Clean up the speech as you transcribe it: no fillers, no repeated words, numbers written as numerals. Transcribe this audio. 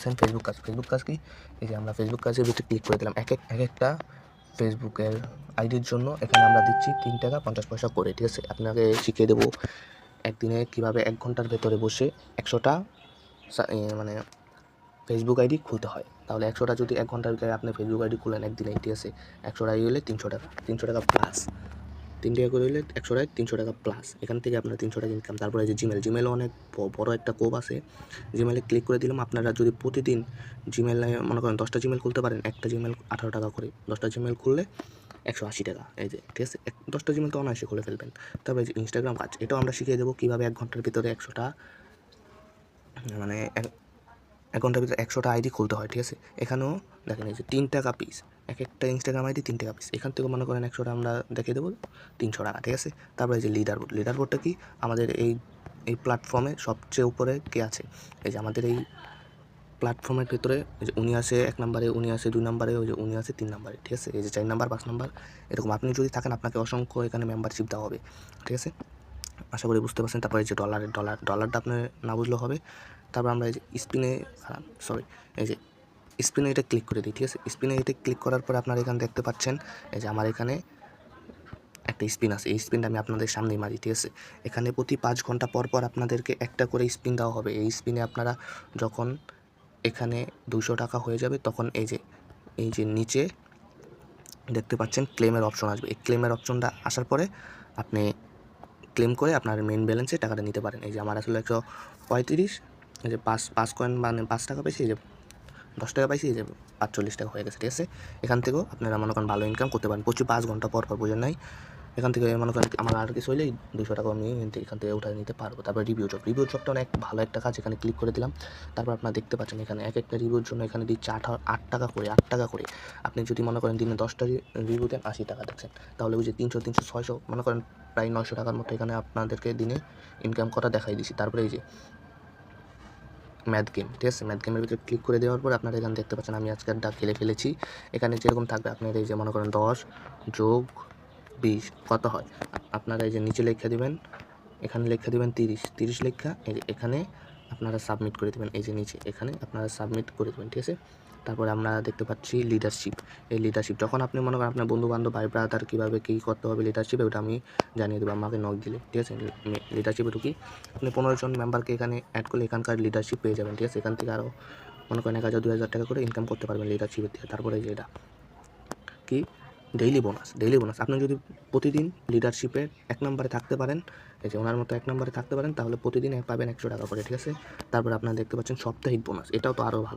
Facebook কাজ কি? এই যে আমরা ফেসবুক কাজের ভিতরে ক্লিক করে দিলাম। এক একটা ফেসবুকের আইডির জন্য এখানে আমরা দিচ্ছি 3 টাকা 50 পয়সা করে, ঠিক আছে? আপনাকে শিখিয়ে দেবো একদিনে কীভাবে 1 ঘন্টার ভেতরে বসে 100টা মানে ফেসবুক আইডি খুলতে হয়। তাহলে 100টা যদি 1 ঘন্টার ভিতরে আপনি ফেসবুক আইডি খুলেন একদিনে, ঠিক আছে? 100টা আইডি হলে 300 টাকা, 300 টাকা প্লাস 3 টাকা করে হলে 100টায় 300 টাকা প্লাস। এখান থেকে আপনার 300 টাকা ইনকাম। তারপরে যে জিমেলও অনেক বড় একটা কোপ আছে। জিমেলে ক্লিক করে দিলাম। আপনারা যদি প্রতিদিন জিমেলে মনে করেন 10টা জিমেল খুলতে পারেন, একটা জিমেল 18 টাকা করে। 10টা জিমেল খুললে 180 টাকা। এই যে, ঠিক আছে? 10টা জিমেল তো অনায়াসে খুলে ফেলবেন। তারপরে যে ইনস্টাগ্রাম কাজ, এটাও আমরা শিখিয়ে দেবো কীভাবে 1 ঘন্টার ভিতরে 100টা মানে 1 ঘন্টার ভিতরে 100টা আইডি খুলতে হয়, ঠিক আছে? এখানেও দেখেন এই যে 3 টাকা পিস, একটা ইনস্টাগ্রাম আইডি 3 টাকা পিস। এখান থেকে মনে করেন 100টা আমরা দেখিয়ে দেবো 300 টাকা, ঠিক আছে? তারপরে যে লিডারবোর্ডটা কি? আমাদের এই প্ল্যাটফর্মে সবচেয়ে উপরে কে আছে? এই যে আমাদের এই প্ল্যাটফর্মের ভিতরে এই যে উনি আছে 1 নম্বরে, উনি আছে 2 নম্বরে, ওই যে উনি আছে 3 নম্বরে, ঠিক আছে? এই যে 4 নম্বর 5 নম্বর এরকম আপনি যদি থাকেন আপনাকে অসংখ্য এখানে মেম্বারশিপ দেওয়া হবে, ঠিক আছে? আশা করি বুঝতে পারছেন। তারপরে যে ডলারটা আপনার না বুঝলেও হবে। তারপর আমরা এই যে এই যে স্পিনে এটা ক্লিক করে দিই, ঠিক আছে? স্পিনে এটা ক্লিক করার পর আপনারা এখানে দেখতে পাচ্ছেন এই যে আমার এখানে একটা স্পিন আছে। এই স্পিনটা আমি আপনাদের সামনেই মারি, ঠিক আছে? এখানে প্রতি 5 ঘন্টা পর পর আপনাদেরকে একটা করে স্পিন দেওয়া হবে। এই স্পিনে আপনারা যখন এখানে 200 টাকা হয়ে যাবে তখন এই যে নিচে দেখতে পাচ্ছেন ক্লেমের অপশন আসবে। এই ক্লেমের অপশনটা আসার পরে আপনি ক্লেম করে আপনার মেইন ব্যালেন্সে টাকাটা নিতে পারেন। এই যে আমার আসলে 135, এই যে 5 কয়েন মানে 5 টাকা পাইছি, এই যে 10 টাকা পাইছি, এই যে 45 টাকা হয়ে গেছে, ঠিক আছে? এখান থেকেও আপনারা মনে করেন ভালো ইনকাম করতে পারেন প্রতি 5 ঘন্টা পর পর, বুঝেন নাই? এখান থেকে মনে করেন আমার আর কিছু হইলেই 200 টাকা আমি এখান থেকে উঠায় নিতে পারবো। তারপর রিভিউ জবটা অনেক ভালো একটা কাজ। এখানে ক্লিক করে দিলাম। তারপর আপনারা দেখতে পাচ্ছেন এখানে একটা রিভিউর জন্য এখানে দিচ্ছে 8 টাকা করে। আপনি যদি মনে করেন দিনে 10টা রিভিউ দেন 80 টাকা দেখছেন, তাহলে ওই যে 300 600 মনে করেন প্রায় 900 টাকার মতো এখানে আপনাদেরকে দিনে ইনকাম করা দেখাই দিছি। তারপরে এই যে ম্যাথ গেম, ঠিক আছে? ম্যাথ গেমের ভিতরে ক্লিক করে দেওয়ার পর আপনারা এখানে দেখতে পাচ্ছেন আমি আজকে একটা খেলে ফেলেছি। এখানে যেরকম থাকবে আপনার এই যে মনে করেন 10 যোগ 20 কত হয়? আপনারা এই যে নিচে লেখা দিবেন, এখানে লেখা দিবেন 30 লেখা এই যে এখানে আপনারা সাবমিট করে দেবেন। এই যে নিচে এখানে আপনারা সাবমিট করে দেবেন, ঠিক আছে? তারপরে আমরা দেখতে পাচ্ছি লিডারশিপ। এই লিডারশিপ যখন আপনি মনে করেন আপনার বন্ধু-বান্ধব, ভাই ব্রাদার কীভাবে কী করতে হবে লিডারশিপে, ওটা আমি জানিয়ে দেবো আমাকে নক দিলে, ঠিক আছে? লিডারশিপে ঢুকি, আপনি 15 জন মেম্বারকে এখানে অ্যাড করলে এখানকার লিডারশিপ পেয়ে যাবেন, ঠিক আছে? এখান থেকে আরও মনে করেন 1000 2000 টাকা করে ইনকাম করতে পারবেন লিডারশিপের থেকে। তারপরে যে এটা কি ডেইলি বোনাস আপনি যদি প্রতিদিন লিডারশিপের 1 নম্বরে থাকতে পারেন, এই যে ওনার মতো 1 নম্বরে থাকতে পারেন, তাহলে প্রতিদিন পাবেন 100 টাকা করে, ঠিক আছে? তারপরে আপনারা দেখতে পাচ্ছেন সাপ্তাহিক বোনাস, এটাও তো আরও ভালো।